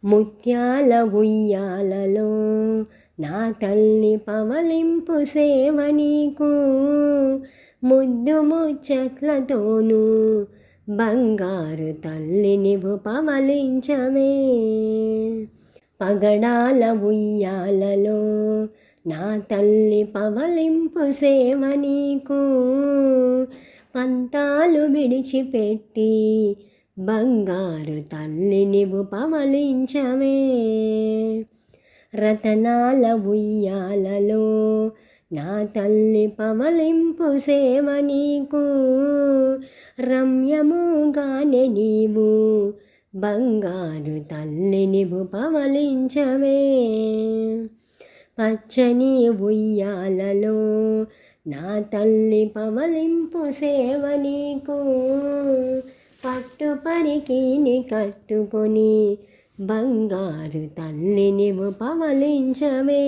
ముత్యాల ఉయ్యాలలో నా తల్లి పవలింపు సేవ నీకు, ముద్దు ముచ్చట్లతోనూ బంగారు తల్లినివు పవలించవే. పగడాల ఉయ్యాలలో నా తల్లి పవలింపు సేవ నీకు, పంతాలు విడిచిపెట్టి బంగారు తల్లినివు పవలించవే. రతనాల ఉయ్యాలలో నా తల్లి పవలింపు సేవ నీకు, రమ్యముగానే నీవు బంగారు తల్లినివు పవలించవే. పచ్చని ఉయ్యాలలో నా తల్లి పవలింపు సేవ నీకు, పట్టు పరికిని కట్టుకొని బంగారు తల్లినివు పవలించవే.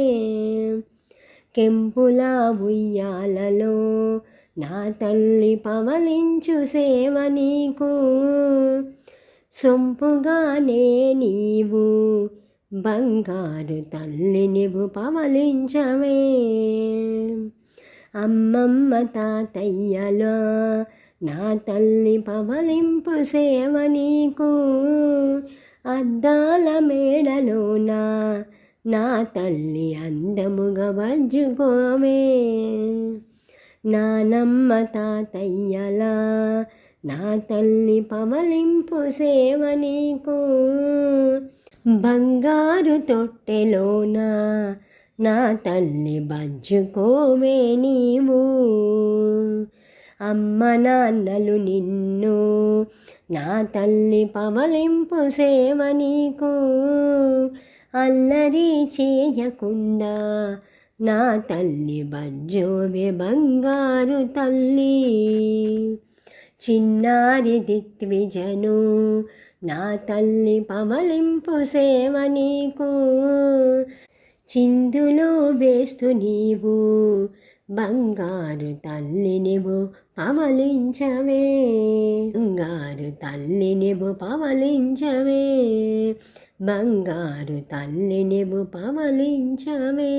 కెంపుల ఉయ్యాలలో నా తల్లి పవలించు సేవ నీకు, సొంపుగానే నీవు బంగారు తల్లినివు పవలించవే. అమ్మమ్మ తాతయ్యలో నా తల్లి పవలింపు సేవ నీకు, అద్దాల మేడలోన నా తల్లి అందముగా వజ్జుకోవే. నానమ్మ తాతయ్యలా నా తల్లి పవలింపు సేవ నీకు, బంగారు తొట్టెలోన నా తల్లి బజ్జుకోవే నీవు. అమ్మ నాన్నలు నిన్ను నా తల్లి పవలింపు సేవ నీకు, అల్లరి చేయకుండా నా తల్లి బజ్జోవే బంగారు తల్లి. చిన్నారి దిగ్విజను నా తల్లి పవలింపు సేవ నీకు, చిందులు వేస్తూ నీవు బంగారు తల్లినివు పవలించవే. బంగారు తల్లినివు పవలించవే, బంగారు తల్లినివు పవలించవే.